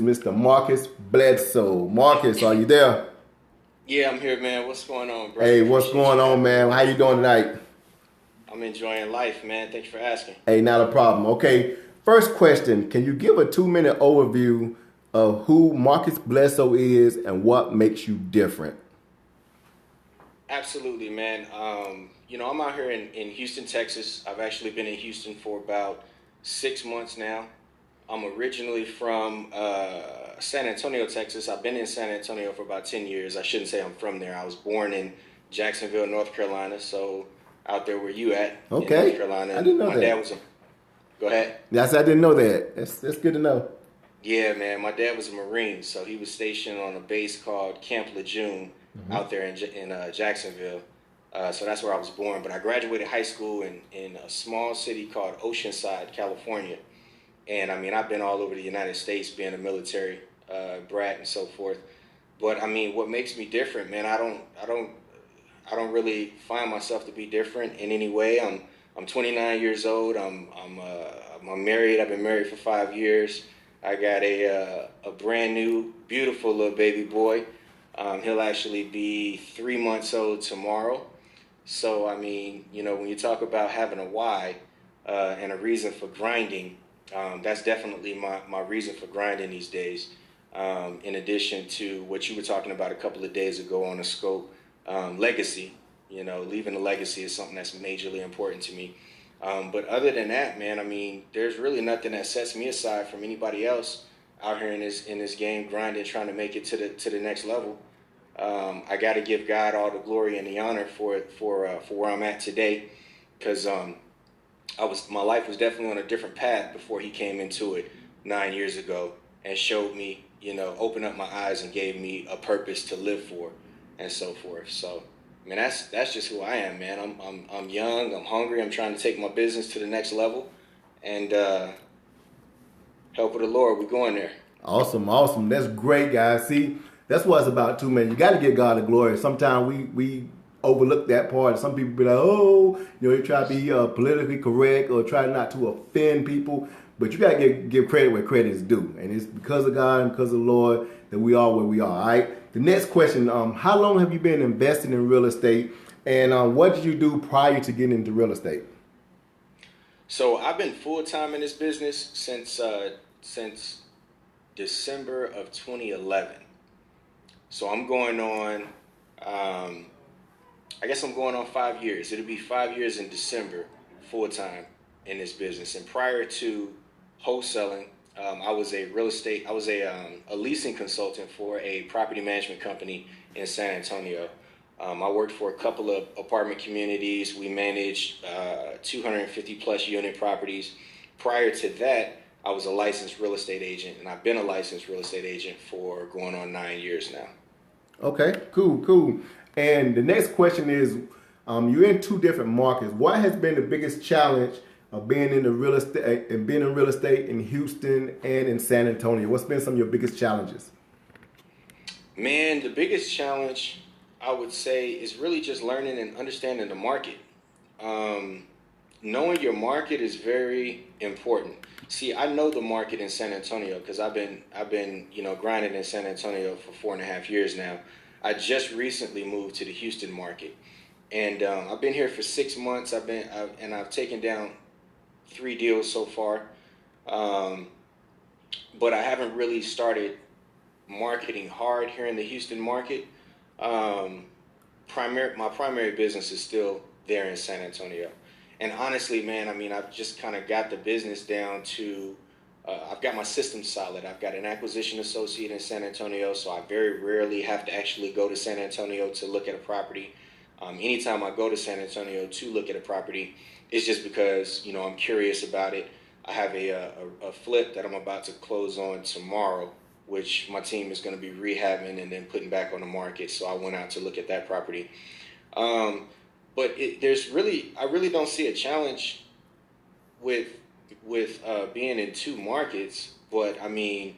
Mr. Marcus Bledsoe. Marcus, are you there? Yeah, I'm here, man. What's going on, brother? Hey, what's Appreciate going you on, having me man? How on. you doing tonight? I'm enjoying life, man. Thank you for asking. Hey, not a problem. Okay, first question. Can you give a 2-minute overview of who Marcus Bledsoe is and what makes you different? Absolutely, man. I'm out here in Houston, Texas. I've actually been in Houston for about 6 months now. I'm originally from San Antonio, Texas. I've been in San Antonio for about 10 years. I shouldn't say I'm from there. I was born in Jacksonville, North Carolina. So out there where you at in North Okay, I Carolina. didn't know My dad that. was a, go ahead. Yes, I didn't know that. That's good to know. Yeah, man. My dad was a Marine, so he was stationed on a base called Camp Lejeune out there in Jacksonville. So that's where I was born. But I graduated high school in a small city called Oceanside, California. And I mean, I've been all over the United States, being a military brat and so forth. But I mean, what makes me different, man? I don't really find myself to be different in any way. I'm 29 years old. I'm married. I've been married for 5 years. I got a brand new, beautiful little baby boy. He'll actually be 3 months old tomorrow. So I mean, when you talk about having a why and a reason for grinding, that's definitely my reason for grinding these days. In addition to what you were talking about a couple of days ago on the scope, legacy. Leaving a legacy is something that's majorly important to me. But other than that, man, I mean, there's really nothing that sets me aside from anybody else out here in this game, grinding, trying to make it to the next level. I got to give God all the glory and the honor for where I'm at today, because my life was definitely on a different path before He came into it 9 years ago and showed me, opened up my eyes and gave me a purpose to live for, and so forth. So, I mean, that's just who I am, man. I'm young. I'm hungry. I'm trying to take my business to the next level, and help of the Lord, we're going there. Awesome, awesome. That's great, guys. See, that's what it's about too, man. You got to give God the glory. Sometimes we overlook that part. Some people be like, oh, you try to be politically correct or try not to offend people. But you got to give credit where credit is due. And it's because of God and because of the Lord that we are where we are, all right? The next question, how long have you been investing in real estate? And what did you do prior to getting into real estate? So I've been full time in this business since December of 2011. So I'm going on, I guess I'm going on 5 years. It'll be 5 years in December, full time in this business. And prior to wholesaling, I was a leasing consultant for a property management company in San Antonio. I worked for a couple of apartment communities. We managed 250 plus unit properties. Prior to that, I was a licensed real estate agent, and I've been a licensed real estate agent for going on 9 years now. Okay, cool, cool. And the next question is, you're in two different markets. What has been the biggest challenge of being in the real estate and being in real estate in Houston and in San Antonio? What's been some of your biggest challenges? Man, the biggest challenge I would say is really just learning and understanding the market. Um, Knowing your market is very important. See, I know the market in San Antonio because I've been grinding in San Antonio for 4.5 years now. I just recently moved to the Houston market, and I've been here for 6 months. I've taken down 3 deals so far, um, but I haven't really started marketing hard here in the Houston market. Um, my primary business is still there in San Antonio. And honestly, man, I mean, I've just kind of got the business down to, I've got my system solid. I've got an acquisition associate in San Antonio, so I very rarely have to actually go to San Antonio to look at a property. Anytime I go to San Antonio to look at a property, it's just because, I'm curious about it. I have a flip that I'm about to close on tomorrow, which my team is going to be rehabbing and then putting back on the market. So I went out to look at that property. Um, but I really don't see a challenge with being in two markets. But I mean,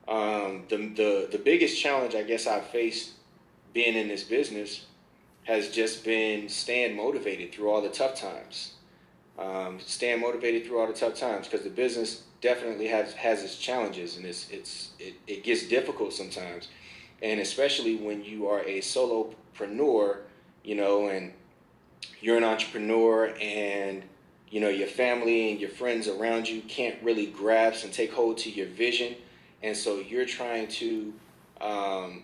the biggest challenge I guess I've faced being in this business has just been staying motivated through all the tough times. Staying motivated through all the tough times because the business definitely has its challenges, and it gets difficult sometimes, and especially when you are a solopreneur, and you're an entrepreneur, and your family and your friends around you can't really grasp and take hold to your vision, and so you're trying to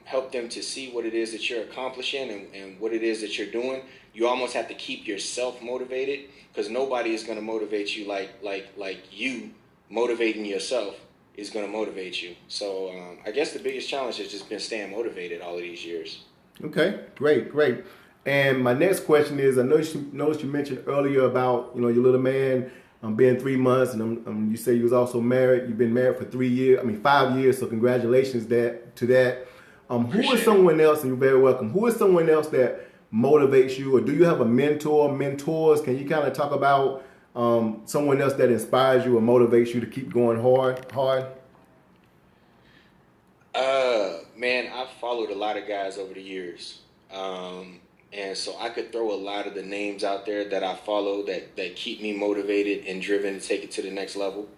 help them to see what it is that you're accomplishing and what it is that you're doing. You almost have to keep yourself motivated, because nobody is going to motivate you like you motivating yourself is going to motivate you. So I guess the biggest challenge has just been staying motivated all of these years. Okay, great. And my next question is, I noticed you mentioned earlier about your little man being 3 months, and you say you was also married. You've been married for 5 years. So congratulations to that. Who is someone else? And you're very welcome. Who is someone else that motivates you, or do you have a mentors? Can you kind of talk about someone else that inspires you or motivates you to keep going hard? Man, I've followed a lot of guys over the years. And so I could throw a lot of the names out there that I follow that keep me motivated and driven to take it to the next level.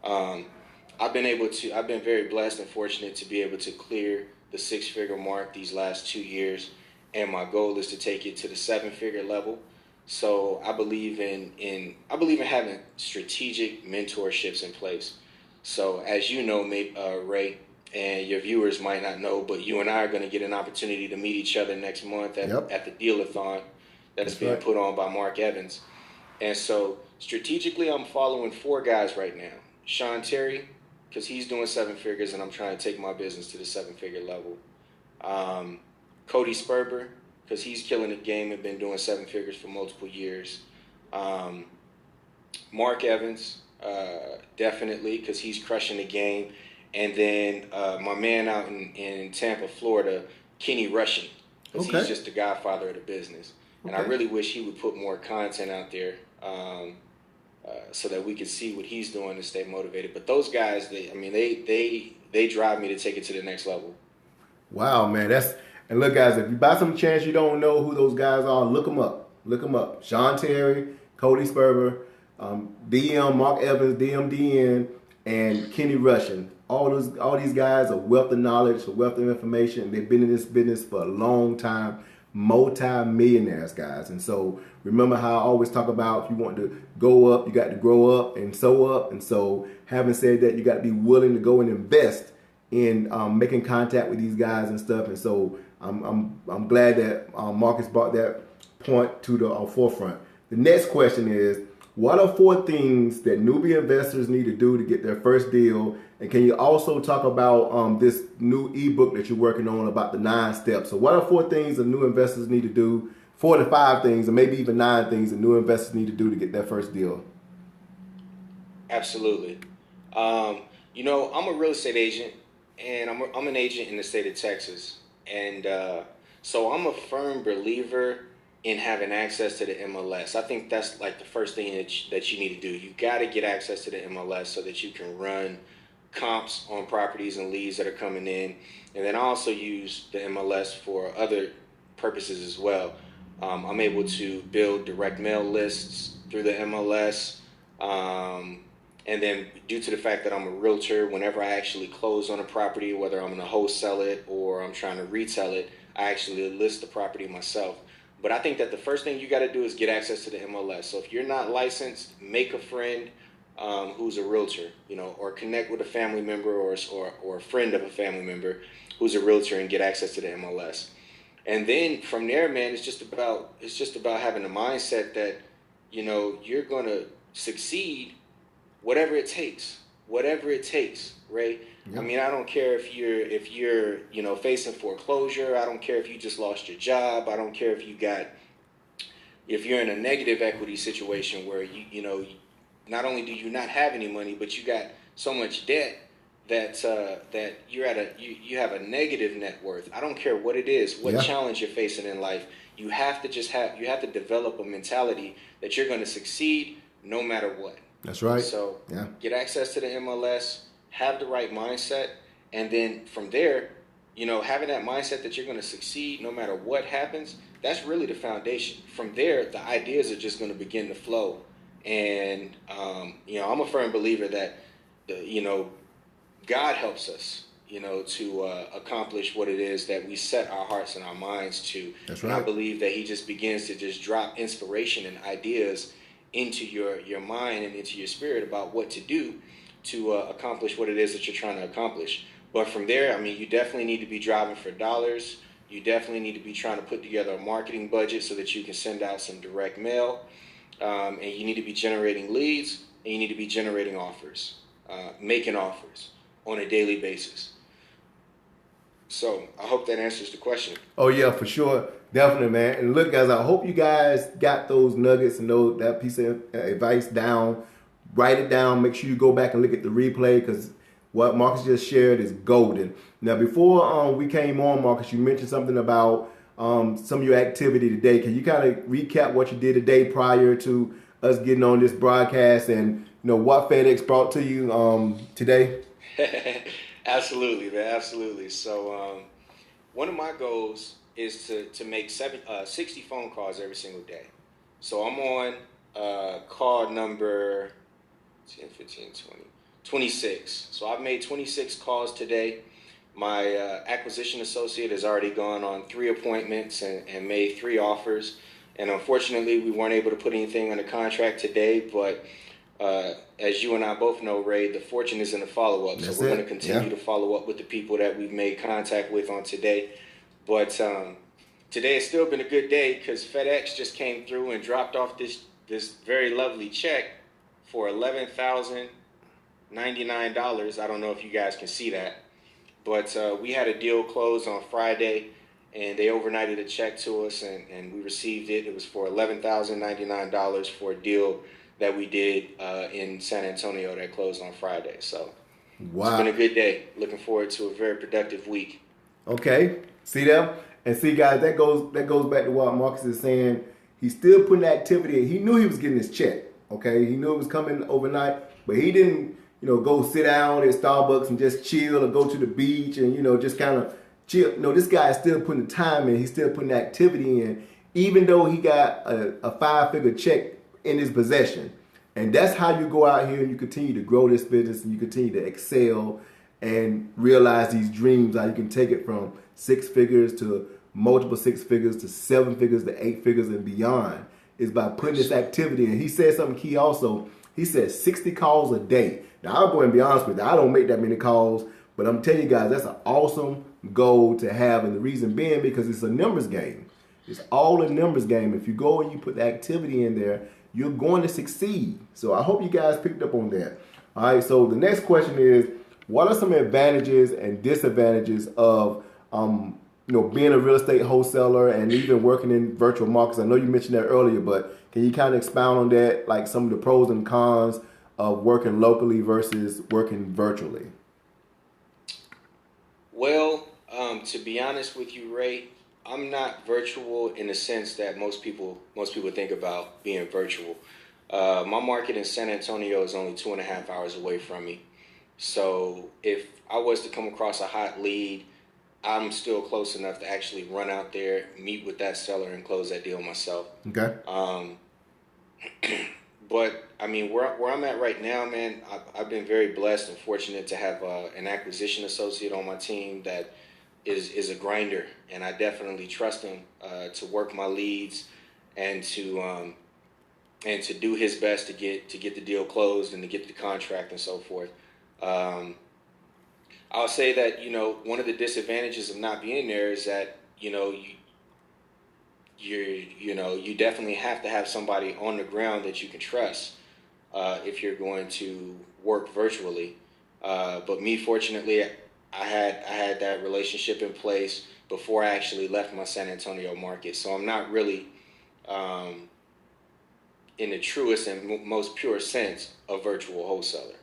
I've been very blessed and fortunate to be able to clear the 6-figure mark these last 2 years. And my goal is to take it to the 7-figure level. So I believe in having strategic mentorships in place. So as you know, Ray, and your viewers might not know, but you and I are going to get an opportunity to meet each other next month at the Deal-a-thon that's being put on by Mark Evans. And so strategically, I'm following 4 guys right now. Sean Terry, because he's doing 7 figures, and I'm trying to take my business to the 7-figure level. Cody Sperber, because he's killing the game and been doing 7 figures for multiple years. Mark Evans, definitely, because he's crushing the game. And then my man out in Tampa, Florida, Kenny Rushing, because he's just the godfather of the business. And I really wish he would put more content out there so that we could see what he's doing to stay motivated. But those guys, they drive me to take it to the next level. Wow, man, and look, guys, if you by some chance you don't know who those guys are, look them up. Sean Terry, Cody Sperber, DM Mark Evans, DMDN, and Kenny Rushing. All these guys are wealth of knowledge, a wealth of information. They've been in this business for a long time, multi-millionaires, guys. And so remember how I always talk about, if you want to go up, you got to grow up and sew up. And so having said that, you got to be willing to go and invest in making contact with these guys and stuff. And so I'm glad that Marcus brought that point to the forefront. The next question is, what are 4 things that newbie investors need to do to get their first deal? And can you also talk about this new ebook that you're working on about the 9 steps? So what are 4 things that new investors need to do, 4 to 5 things, or maybe even 9 things that new investors need to do to get their first deal? Absolutely. I'm a real estate agent, and I'm an agent in the state of Texas. And so I'm a firm believer in having access to the MLS. I think that's like the first thing that you need to do. You got to get access to the MLS so that you can run comps on properties and leads that are coming in. And then I also use the MLS for other purposes as well. I'm able to build direct mail lists through the MLS. And then due to the fact that I'm a realtor, whenever I actually close on a property, whether I'm going to wholesale it or I'm trying to retail it, I actually list the property myself. But I think that the first thing you got to do is get access to the MLS. So if you're not licensed, make a friend who's a realtor, or connect with a family member or a friend of a family member who's a realtor and get access to the MLS. And then from there, man, it's just about having a mindset that, you're going to succeed whatever it takes, Ray. Yep. I mean, I don't care if you're facing foreclosure. I don't care if you just lost your job. I don't care if you're in a negative equity situation where not only do you not have any money, but you got so much debt that you're you have a negative net worth. I don't care what it is, what challenge you're facing in life. You have to develop a mentality that you're going to succeed no matter what. That's right. So get access to the MLS, have the right mindset, and then from there, having that mindset that you're going to succeed no matter what happens, that's really the foundation. From there, the ideas are just going to begin to flow. And, I'm a firm believer that you know, God helps us, to accomplish what it is that we set our hearts and our minds to. That's And right. I believe that he just begins to just drop inspiration and ideas into your mind and into your spirit about what to do to accomplish what it is that you're trying to accomplish. But from there, I mean, you definitely need to be driving for dollars. You definitely need to be trying to put together a marketing budget so that you can send out some direct mail. And you need to be generating leads, and you need to be generating offers, making offers on a daily basis. So I hope that answers the question. Oh yeah, for sure, definitely, man. And look, guys, I hope you guys got those nuggets and that piece of advice down. Write it down. Make sure you go back and look at the replay because what Marcus just shared is golden. Now, before we came on, Marcus, you mentioned something about some of your activity today. Can you kind of recap what you did today prior to us getting on this broadcast and what FedEx brought to you today? Absolutely, man. Absolutely. So one of my goals is to make 60 phone calls every single day. So I'm on call number 10, 15, 20, 26. So I've made 26 calls today. My acquisition associate has already gone on 3 appointments and made 3 offers. And unfortunately, we weren't able to put anything under contract today. But as you and I both know, Ray, the fortune is in the follow-up. So we're going to continue to follow up with the people that we've made contact with on today. But today has still been a good day because FedEx just came through and dropped off this very lovely check for $11,099. I don't know if you guys can see that. But we had a deal closed on Friday, and they overnighted a check to us, and we received it. It was for $11,099 for a deal that we did in San Antonio that closed on Friday. So wow. It's been a good day. Looking forward to a very productive week. Okay, see that? And see, guys, that goes back to what Marcus is saying. He's still putting activity in. He knew he was getting his check. Okay, he knew it was coming overnight, but he didn't, go sit down at Starbucks and just chill or go to the beach and just kind of chill. No, this guy is still putting the time in. He's still putting the activity in, even though he got a 5-figure check in his possession. And that's how you go out here and you continue to grow this business and you continue to excel and realize these dreams. How you can take it from 6 figures to multiple 6 figures to 7 figures to 8 figures and beyond is by putting this activity in. He said something key also. He said 60 calls a day. Now, I'll go and be honest with you. I don't make that many calls, but I'm telling you guys, that's an awesome goal to have. And the reason being because it's a numbers game. It's all a numbers game. If you go and you put the activity in there, you're going to succeed. So I hope you guys picked up on that. All right, so the next question is, what are some advantages and disadvantages of being a real estate wholesaler and even working in virtual markets? I know you mentioned that earlier, but can you kind of expound on that, like some of the pros and cons of working locally versus working virtually? Well, to be honest with you, Ray, I'm not virtual in the sense that most people think about being virtual. My market in San Antonio is only 2.5 hours away from me. So if I was to come across a hot lead, I'm still close enough to actually run out there, meet with that seller, and close that deal myself. Okay. But I mean, where I'm at right now, man, I've been very blessed and fortunate to have an acquisition associate on my team that is a grinder, and I definitely trust him to work my leads and to do his best to get the deal closed and to get the contract and so forth. I'll say that one of the disadvantages of not being there is that you definitely have to have somebody on the ground that you can trust if you're going to work virtually. But me, fortunately, I had that relationship in place before I actually left my San Antonio market. So I'm not really in the truest and most pure sense a virtual wholesaler.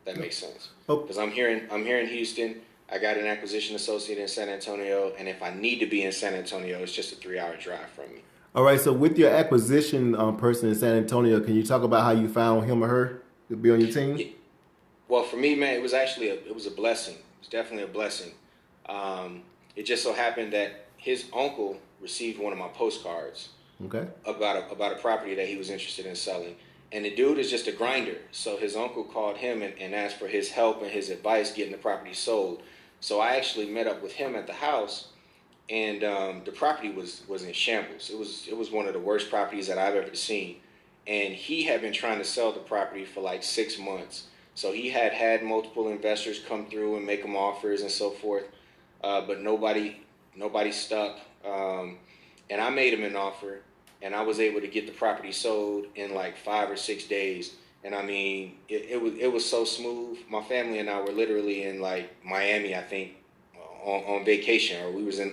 That makes sense. Because I'm here in Houston. I got an acquisition associate in San Antonio, and if I need to be in San Antonio, it's just a 3-hour drive from me. All right. So with your acquisition person in San Antonio, can you talk about how you found him or her to be on your team? Yeah. Well, for me, man, it was actually a blessing. It was definitely a blessing. It just so happened that his uncle received one of my postcards. Okay. About a property that he was interested in selling, And the dude is just a grinder. So his uncle called him and asked for his help and his advice getting the property sold. So I actually met up with him at the house, and the property was in shambles. It was one of the worst properties that I've ever seen. And he had been trying to sell the property for like 6 months. So he had multiple investors come through and make him offers and so forth, but nobody stuck. And I made him an offer, and I was able to get the property sold in like 5 or 6 days. And I mean, it was so smooth. My family and I were literally in like Miami, I think, on vacation, or we was in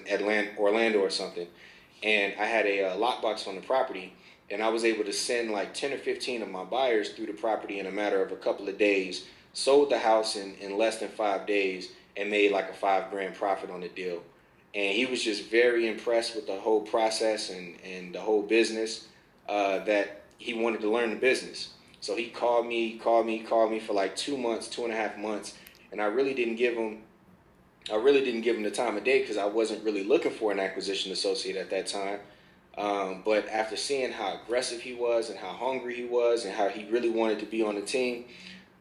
Orlando or something. And I had a lockbox on the property, and I was able to send like 10 or 15 of my buyers through the property in a matter of a couple of days, sold the house in less than 5 days, and made like a $5,000 profit on the deal. And he was just very impressed with the whole process and the whole business, that he wanted to learn the business. So he called me for like 2 months, 2.5 months, and I really didn't give him the time of day because I wasn't really looking for an acquisition associate at that time. But after seeing how aggressive he was and how hungry he was and how he really wanted to be on the team,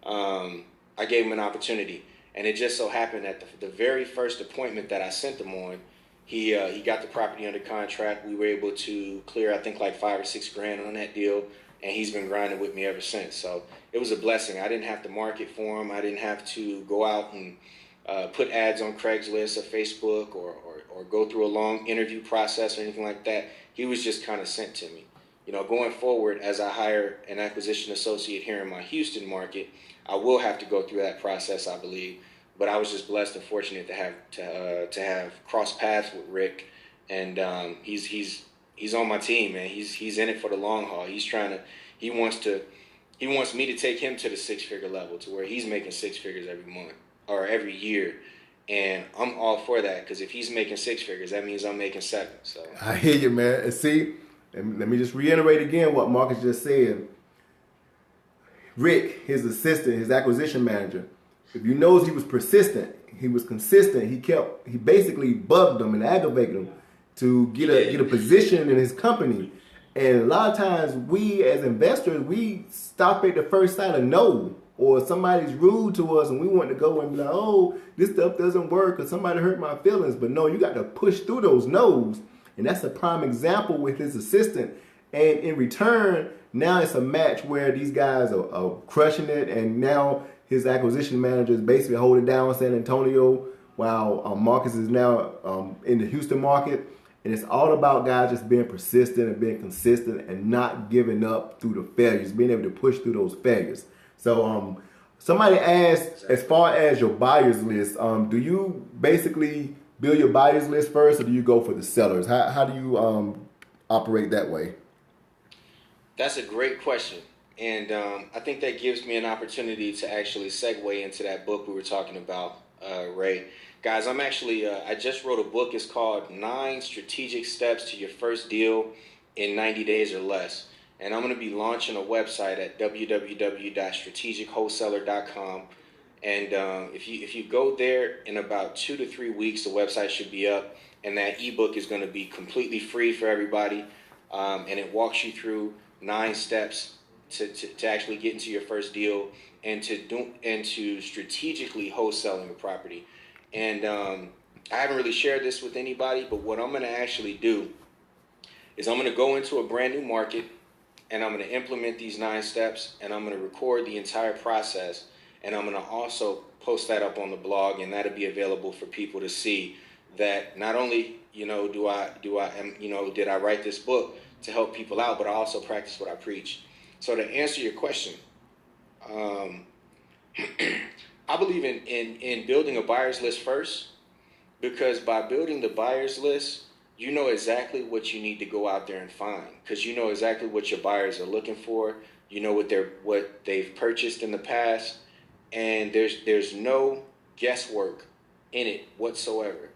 I gave him an opportunity. And it just so happened that the very first appointment that I sent him on, he got the property under contract. We were able to clear, I think, like $5 or $6,000 on that deal, and he's been grinding with me ever since. So it was a blessing. I didn't have to market for him. I didn't have to go out and put ads on Craigslist or Facebook or go through a long interview process or anything like that. He was just kind of sent to me. You know, going forward, as I hire an acquisition associate here in my Houston market, I will have to go through that process, I believe. But I was just blessed and fortunate to have crossed paths with Rick, and he's on my team, man. He's in it for the long haul. He wants me to take him to the 6-figure level, to where he's making 6 figures every month or every year. And I'm all for that, because if he's making 6 figures, that means I'm making 7. So I hear you, man. And see, and let me just reiterate again what Marcus just said. Rick, his assistant, his acquisition manager, if you notice, he was persistent, he was consistent. He basically bugged him and aggravated him to get a position in his company. And a lot of times, we as investors, we stop at the first sign of no, or somebody's rude to us, and we want to go and be like, oh, this stuff doesn't work, or somebody hurt my feelings. But no, you got to push through those no's. And that's a prime example with his assistant. And in return, now it's a match where these guys are crushing it, and now his acquisition manager is basically holding down San Antonio, while Marcus is now in the Houston market. And it's all about guys just being persistent and being consistent and not giving up through the failures, being able to push through those failures. So somebody asked, as far as your buyers list, do you basically build your buyers list first, or do you go for the sellers? How do you operate that way? That's a great question. And I think that gives me an opportunity to actually segue into that book we were talking about, Ray. Guys, I'm actually, I just wrote a book. It's called 9 Strategic Steps to Your First Deal in 90 Days or Less. And I'm going to be launching a website at www.strategichwholesaler.com. And if you go there in about 2 to 3 weeks, the website should be up. And that ebook is going to be completely free for everybody. And it walks you through 9 steps to actually get into your first deal and to strategically wholesaling a property. And I haven't really shared this with anybody, but what I'm going to actually do is I'm going to go into a brand new market, and I'm going to implement these 9 steps, and I'm going to record the entire process, and I'm going to also post that up on the blog, and that'll be available for people to see that not only did I write this book to help people out, but I also practice what I preach. So to answer your question, I believe in building a buyer's list first, because by building the buyer's list, you know exactly what you need to go out there and find, because you know exactly what your buyers are looking for. You know what they've purchased in the past, and there's no guesswork in it whatsoever,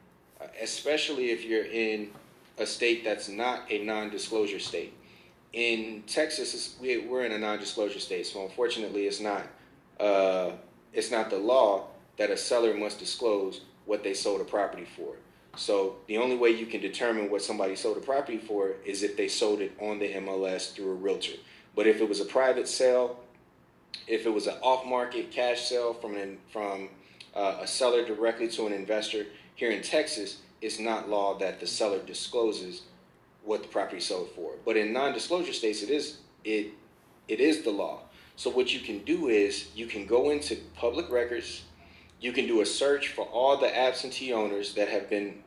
especially if you're in a state that's not a non-disclosure state. In Texas, we're in a non-disclosure state, so unfortunately, it's not the law that a seller must disclose what they sold a property for. So the only way you can determine what somebody sold a property for is if they sold it on the MLS through a realtor. But if it was a private sale, if it was an off-market cash sale from a seller directly to an investor, here in Texas, it's not law that the seller discloses what the property sold for. But in non-disclosure states, it is the law. So what you can do is you can go into public records, you can do a search for all the absentee owners that have been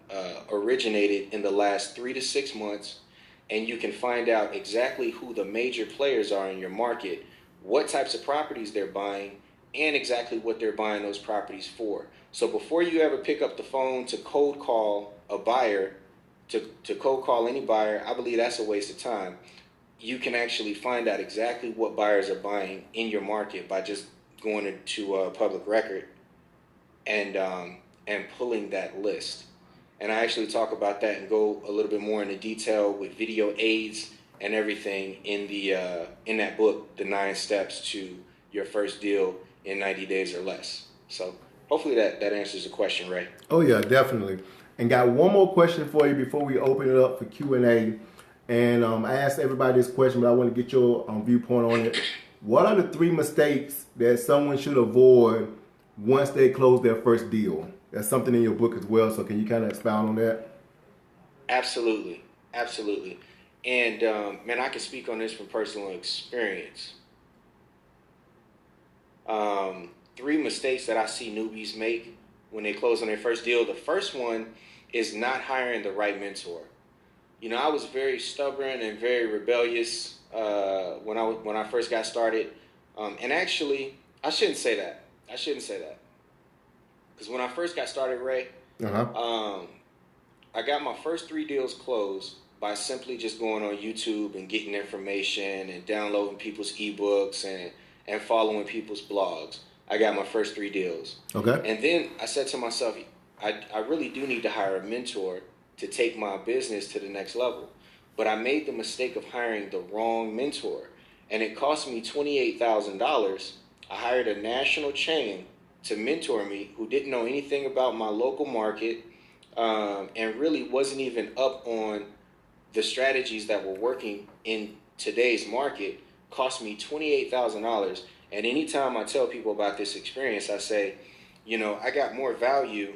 originated in the last 3 to 6 months, and you can find out exactly who the major players are in your market, what types of properties they're buying, and exactly what they're buying those properties for. So before you ever pick up the phone to cold call a buyer, to cold call any buyer, I believe that's a waste of time. You can actually find out exactly what buyers are buying in your market by just going into a public record and pulling that list. And I actually talk about that and go a little bit more into detail with video aids and everything in that book, The 9 Steps to Your First Deal in 90 Days or Less. So hopefully that answers the question, Ray. Oh yeah, definitely. And got one more question for you before we open it up for Q&A. And I asked everybody this question, but I want to get your viewpoint on it. What are the 3 mistakes that someone should avoid once they close their first deal? That's something in your book as well. So can you kind of expound on that? Absolutely. And man, I can speak on this from personal experience. 3 mistakes that I see newbies make when they close on their first deal. The first one is not hiring the right mentor. You know, I was very stubborn and very rebellious when I first got started. And actually, I shouldn't say that. Because when I first got started, Ray, I got my first 3 deals closed by simply just going on YouTube and getting information and downloading people's ebooks and following people's blogs. I got my first 3 deals. Okay. And then I said to myself, I really do need to hire a mentor to take my business to the next level. But I made the mistake of hiring the wrong mentor, and it cost me $28,000. I hired a national chain to mentor me who didn't know anything about my local market and really wasn't even up on the strategies that were working in today's market. Cost me $28,000. And anytime I tell people about this experience, I say, you know, I got more value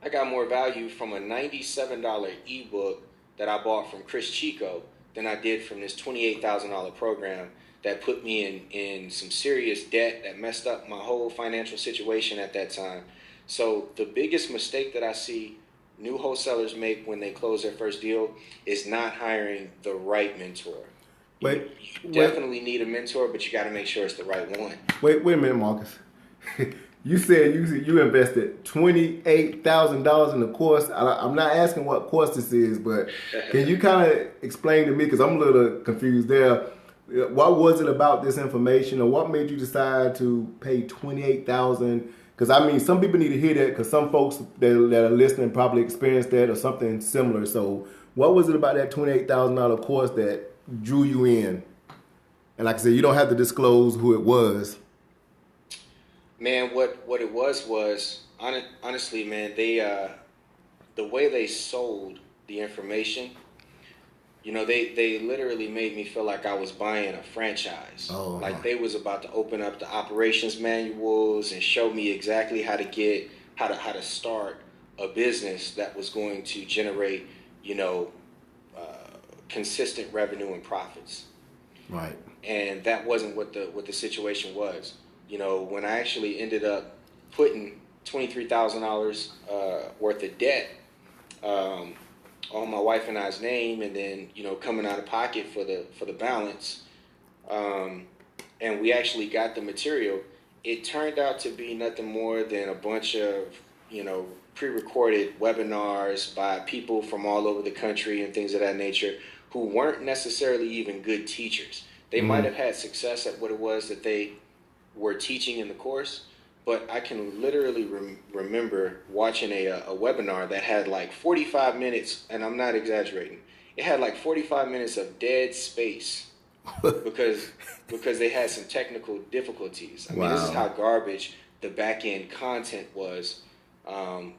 from a $97 ebook that I bought from Chris Chico than I did from this $28,000 program that put me in some serious debt, that messed up my whole financial situation at that time. So the biggest mistake that I see new wholesalers make when they close their first deal is not hiring the right mentor. You definitely need a mentor, but you got to make sure it's the right one. Wait a minute, Marcus. You said you invested $28,000 in the course. I'm not asking what course this is, but can you kind of explain to me, because I'm a little confused there. What was it about this information, or what made you decide to pay $28,000? Because I mean, some people need to hear that, because some folks that are listening probably experienced that or something similar. So what was it about that $28,000 course that drew you in? And like I said, you don't have to disclose who it was. Man, what it was honestly, man, they the way they sold the information, you know, they literally made me feel like I was buying a franchise. Oh, like they was about to open up the operations manuals and show me exactly how to start a business that was going to generate, you know, consistent revenue and profits. Right. And that wasn't what the situation was. You know, when I actually ended up putting $23,000 worth of debt on my wife and I's name, and then, you know, coming out of pocket for the balance, and we actually got the material, it turned out to be nothing more than a bunch of, you know, pre-recorded webinars by people from all over the country and things of that nature who weren't necessarily even good teachers. They might have had success at what it was that they were teaching in the course, but I can literally remember watching a webinar that had like 45 minutes, and I'm not exaggerating. It had like 45 minutes of dead space because they had some technical difficulties. I mean, this is how garbage the back end content was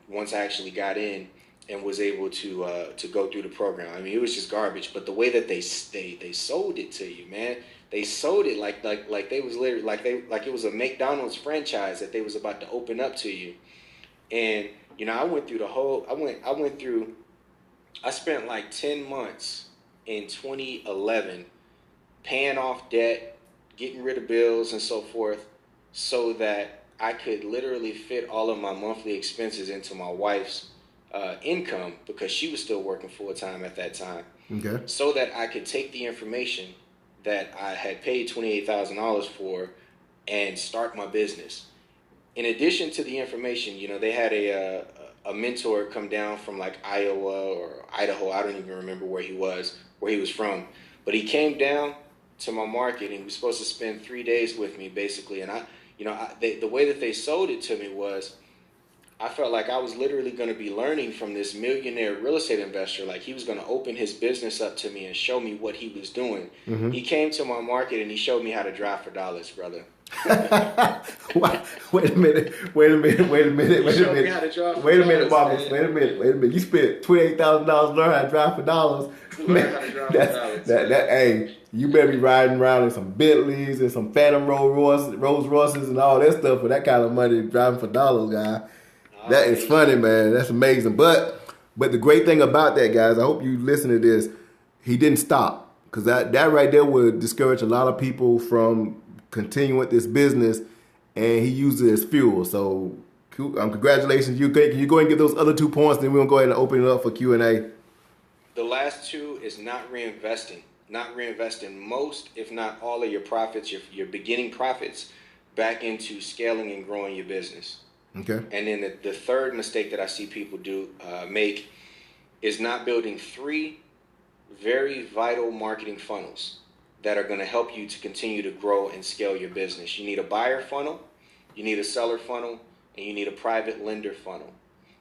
once I actually got in and was able to go through the program. I mean, it was just garbage. But the way that they sold it to you, man, they sold it like they was literally like it was a McDonald's franchise that they was about to open up to you. And I went through the whole. I spent like 10 months in 2011 paying off debt, getting rid of bills and so forth, so that I could literally fit all of my monthly expenses into my wife's income, because she was still working full time at that time. Okay. So that I could take the information that I had paid $28,000 for and start my business. In addition to the information, they had a mentor come down from like Iowa or Idaho. I don't even remember where he was from, but he came down to my market and he was supposed to spend 3 days with me basically. And the way that they sold it to me was, I felt like I was literally going to be learning from this millionaire real estate investor. Like, he was going to open his business up to me and show me what he was doing. Mm-hmm. He came to my market and he showed me how to drive for dollars, brother. Wait a minute, Marcus. You spent $28,000 learning how to drive for dollars. Hey, you better be riding around in some Bentleys and some Phantom Rolls Royces and all that stuff for that kind of money, driving for dollars, guy. That is funny, man. That's amazing. But the great thing about that, guys, I hope you listen to this. He didn't stop, because that right there would discourage a lot of people from continuing with this business, and he used it as fuel. So congratulations. Can you go ahead and give those other 2 points, then we're going to go ahead and open it up for Q&A. The last 2 is not reinvesting. Not reinvesting most, if not all of your profits, your beginning profits, back into scaling and growing your business. Okay. And then the third mistake that I see people make is not building 3 very vital marketing funnels that are going to help you to continue to grow and scale your business. You need a buyer funnel, you need a seller funnel, and you need a private lender funnel.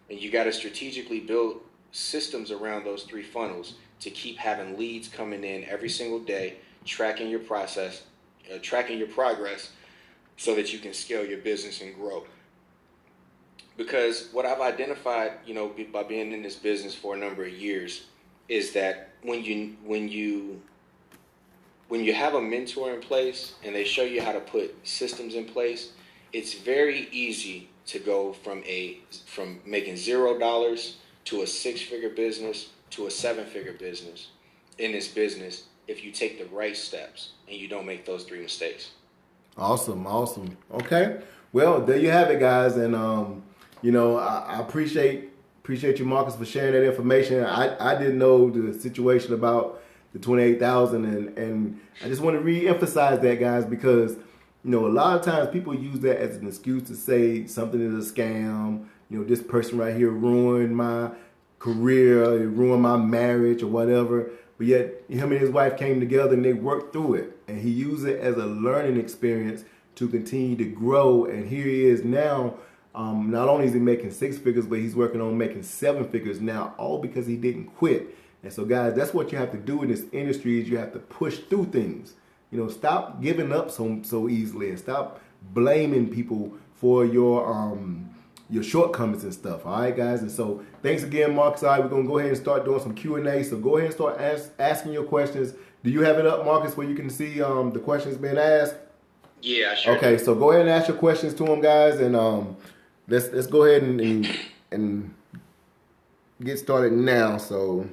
And you got to strategically build systems around those 3 funnels to keep having leads coming in every single day, tracking your progress, so that you can scale your business and grow. Because what I've identified, by being in this business for a number of years, is that when you have a mentor in place and they show you how to put systems in place, it's very easy to go from making $0 to a 6-figure business to a 7-figure business in this business, if you take the right steps and you don't make those 3 mistakes. Awesome. Okay. Well, there you have it, guys. And I appreciate you, Marcus, for sharing that information. I didn't know the situation about the 28,000, and I just want to re-emphasize that, guys, because a lot of times people use that as an excuse to say something is a scam. This person right here ruined my career, it ruined my marriage or whatever. But yet him and his wife came together and they worked through it, and he used it as a learning experience to continue to grow. And here he is now. Not only is he making 6 figures, but he's working on making 7 figures now, all because he didn't quit. And so, guys, that's what you have to do in this industry, is you have to push through things. Stop giving up so easily, and stop blaming people for your shortcomings and stuff. All right, guys. And so, thanks again, Marcus. All right, we're gonna go ahead and start doing some Q&A. So go ahead and start asking your questions. Do you have it up, Marcus, where you can see the questions being asked? Yeah, sure. Okay, so go ahead and ask your questions to them, guys, and let's go ahead and get started now. So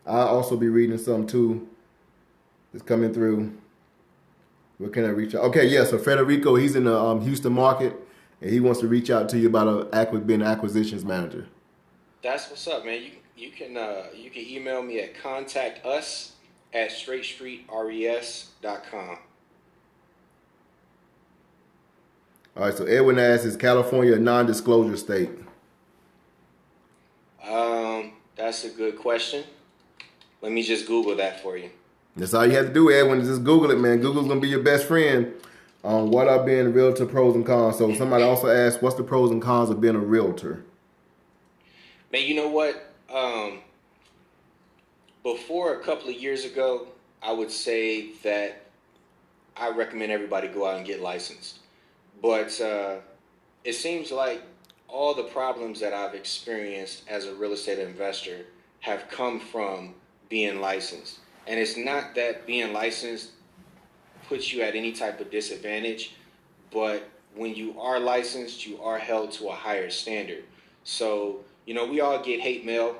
I'll also be reading some too. It's coming through. Where can I reach out? Okay, yeah. So Federico, he's in the Houston market, and he wants to reach out to you about being an acquisitions manager. That's what's up, man. You can email me at contactus@straightstreetres.com. All right, so Edwin asks, is California a non-disclosure state? That's a good question. Let me just Google that for you. That's all you have to do, Edwin, is just Google it, man. Google's going to be your best friend on what are being a realtor pros and cons. So somebody also asked, what's the pros and cons of being a realtor? Man, you know what? Before a couple of years ago, I would say that I recommend everybody go out and get licensed. But it seems like all the problems that I've experienced as a real estate investor have come from being licensed. And it's not that being licensed puts you at any type of disadvantage, but when you are licensed, you are held to a higher standard. So, we all get hate mail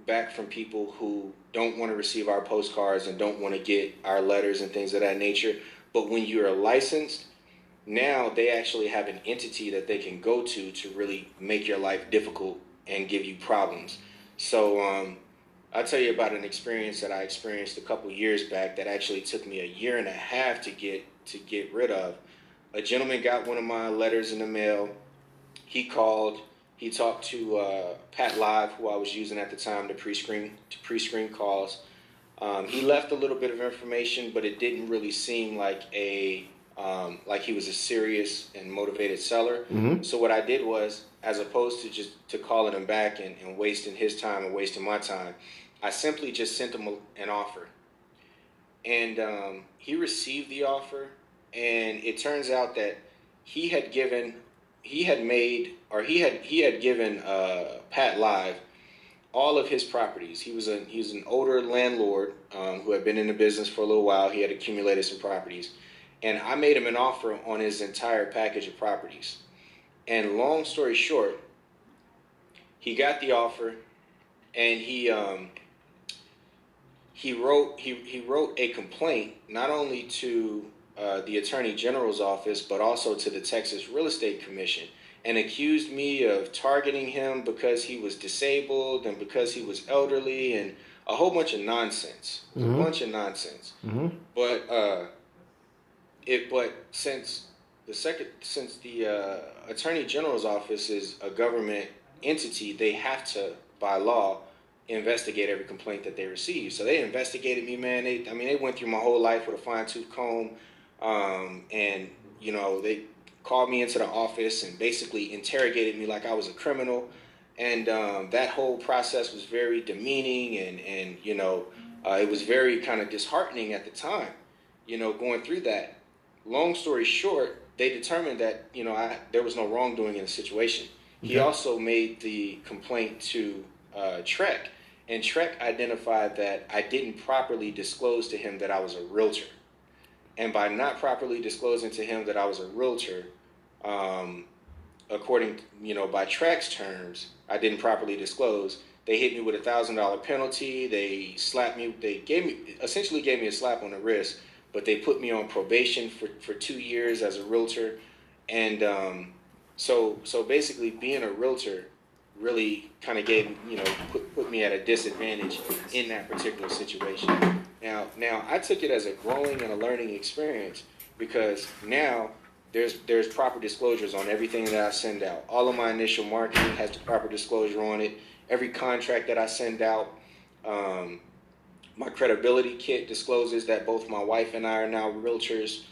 back from people who don't want to receive our postcards and don't want to get our letters and things of that nature. But when you're licensed, now they actually have an entity that they can go to really make your life difficult and give you problems. So I'll tell you about an experience that I experienced a couple years back that actually took me a year and a half to get rid of. A gentleman got one of my letters in the mail. He called. He talked to Pat Live, who I was using at the time to pre-screen calls. He left a little bit of information, but it didn't really seem like like he was a serious and motivated seller. Mm-hmm. So what I did was, as opposed to just calling him back and wasting his time and wasting my time, I simply just sent him an offer. And he received the offer, and it turns out that he had given Pat Live all of his properties. He was an older landlord who had been in the business for a little while. He had accumulated some properties, and I made him an offer on his entire package of properties. And long story short, he got the offer, and he wrote a complaint not only to the Attorney General's office, but also to the Texas Real Estate Commission, and accused me of targeting him because he was disabled and because he was elderly and a whole bunch of nonsense. Mm-hmm. A bunch of nonsense. Mm-hmm. But since the Attorney General's office is a government entity, they have to, by law, investigate every complaint that they receive. So they investigated me, man. They went through my whole life with a fine-tooth comb. And they called me into the office and basically interrogated me like I was a criminal. And that whole process was very demeaning, and it was very kind of disheartening at the time, going through that. Long story short, they determined that, there was no wrongdoing in the situation. Okay. He also made the complaint to Trek, and Trek identified that I didn't properly disclose to him that I was a realtor. And by not properly disclosing to him that I was a realtor, according, by Trek's terms, I didn't properly disclose. They hit me with a $1,000 penalty. They slapped me. They essentially gave me a slap on the wrist, but they put me on probation for 2 years as a realtor. And so basically being a realtor really kind of put me at a disadvantage in that particular situation. Now I took it as a growing and a learning experience, because now there's proper disclosures on everything that I send out. All of my initial marketing has the proper disclosure on it. Every contract that I send out, my credibility kit discloses that both my wife and I are now realtors.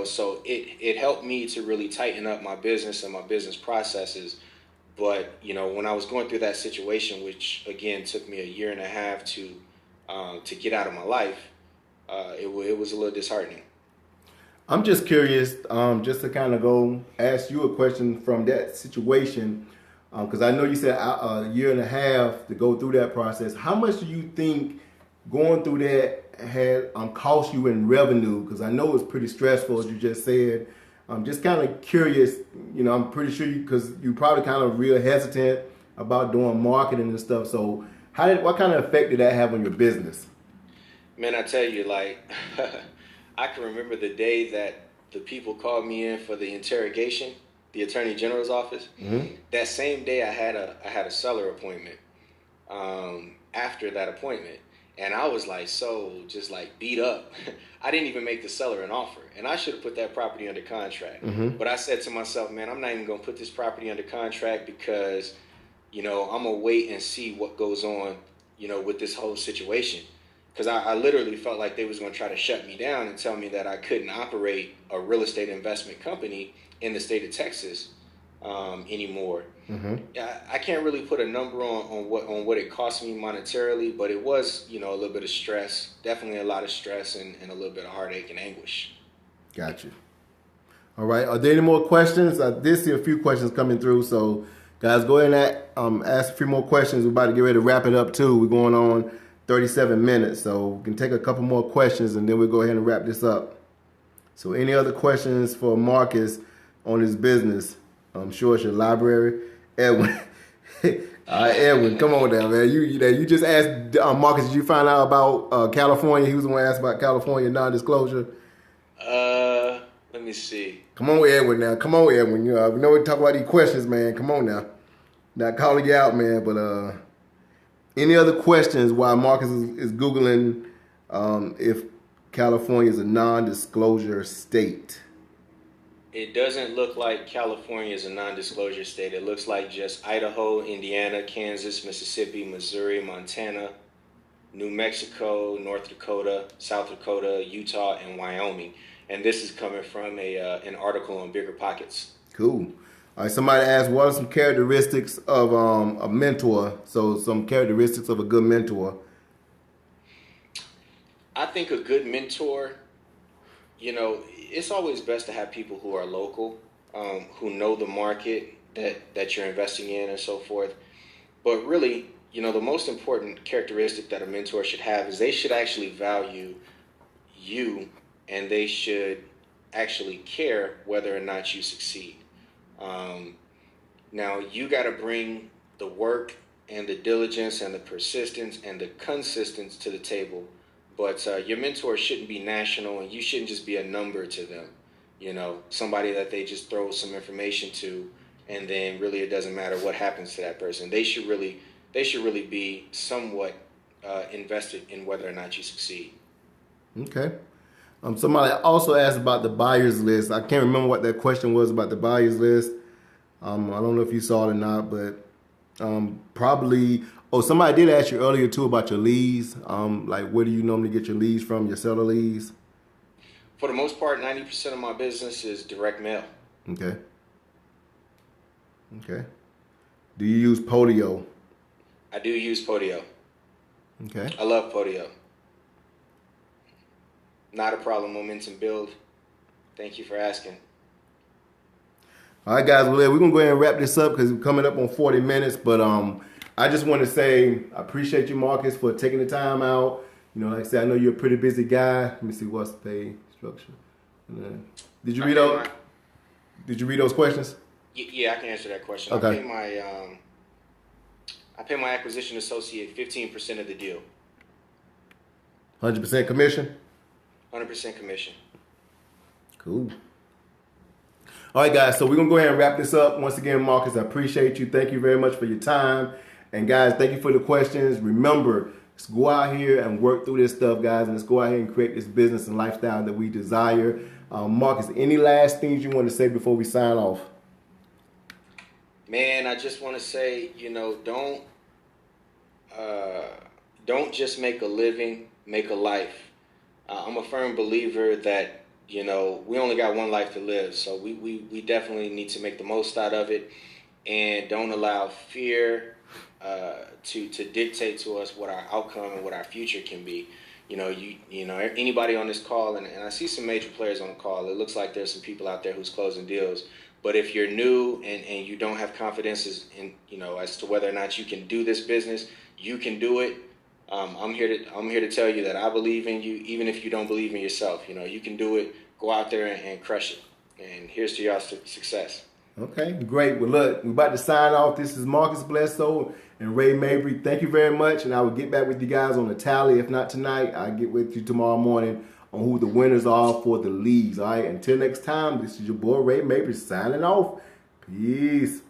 So it helped me to really tighten up my business and my business processes. But when I was going through that situation, which again took me a year and a half to get out of my life, it was a little disheartening. I'm just curious, just to kind of go ask you a question from that situation, because I know you said a year and a half to go through that process. How much do you think going through that had cost you in revenue? Because I know it's pretty stressful, as you just said. I'm just kind of curious. I'm pretty sure because you probably kind of real hesitant about doing marketing and stuff. So what kind of effect did that have on your business? Man, I tell you, I can remember the day that the people called me in for the interrogation, the Attorney General's office. Mm-hmm. That same day I had a seller appointment after that appointment. And I was just beat up. I didn't even make the seller an offer. And I should have put that property under contract. Mm-hmm. But I said to myself, man, I'm not even going to put this property under contract because, I'm going to wait and see what goes on, with this whole situation. Because I literally felt like they was going to try to shut me down and tell me that I couldn't operate a real estate investment company in the state of Texas anymore. Mm-hmm. I can't really put a number on what it cost me monetarily, but it was, a little bit of stress, definitely a lot of stress and a little bit of heartache and anguish. Got you. All right. Are there any more questions? I did see a few questions coming through, so Guys, go ahead and ask a few more questions. We're about to get ready to wrap it up too. We're going on 37 minutes, so we can take a couple more questions and then we'll go ahead and wrap this up. So any other questions for Marcus on his business? I'm sure it's your library. Edwin. All right, Edwin, come on down, man. You just asked Marcus, did you find out about California? He was the one who asked about California non-disclosure. Let me see. Come on, Edwin, now. Come on, Edwin. We know we talk about these questions, man. Come on now. Not calling you out, man, but any other questions while Marcus is Googling if California is a non-disclosure state? It doesn't look like California is a non-disclosure state. It looks like just Idaho, Indiana, Kansas, Mississippi, Missouri, Montana, New Mexico, North Dakota, South Dakota, Utah, and Wyoming. And this is coming from an article on Bigger Pockets. Cool. All right, somebody asked, what are some characteristics of a mentor? So some characteristics of a good mentor. I think a good mentor, it's always best to have people who are local, who know the market that you're investing in and so forth. But really, the most important characteristic that a mentor should have is they should actually value you, and they should actually care whether or not you succeed. Now, you got to bring the work and the diligence and the persistence and the consistency to the table. But your mentor shouldn't be national, and you shouldn't just be a number to them. Somebody that they just throw some information to, and then really it doesn't matter what happens to that person. They should really be somewhat invested in whether or not you succeed. Okay. Somebody also asked about the buyers list. I can't remember what that question was about the buyers list. I don't know if you saw it or not, but probably. Oh, somebody did ask you earlier too about your leads. Like, where do you normally get your leads from? Your seller leads? For the most part, 90% of my business is direct mail. Okay. Do you use Podio? I do use Podio. Okay. I love Podio. Not a problem. Momentum build. Thank you for asking. All right, guys. Well, we're going to go ahead and wrap this up because we're coming up on 40 minutes. But I just want to say I appreciate you, Marcus, for taking the time out. Like I said, I know you're a pretty busy guy. Let me see what's the pay structure. Did you read those? Did you read those questions? Yeah, I can answer that question. Okay. I pay my acquisition associate 15% of the deal. 100% commission? 100% commission. Cool. All right, guys, so we're going to go ahead and wrap this up. Once again, Marcus, I appreciate you. Thank you very much for your time. And, guys, thank you for the questions. Remember, let's go out here and work through this stuff, guys, and let's go out here and create this business and lifestyle that we desire. Marcus, any last things you want to say before we sign off? Man, I just want to say, don't just make a living, make a life. I'm a firm believer that, we only got one life to live, so we definitely need to make the most out of it, and don't allow fear to dictate to us what our outcome and what our future can be. Anybody on this call, and I see some major players on the call, it looks like there's some people out there who's closing deals. But if you're new and you don't have confidence as to whether or not you can do this business, you can do it. I'm here to tell you that I believe in you, even if you don't believe in yourself. You can do it. Go out there and crush it. And here's to y'all's success. Okay, great. Well, look, we're about to sign off. This is Marcus Bledsoe and Ray Mabry. Thank you very much, and I will get back with you guys on the tally. If not tonight, I'll get with you tomorrow morning on who the winners are for the leagues. All right, until next time, this is your boy Ray Mabry signing off. Peace.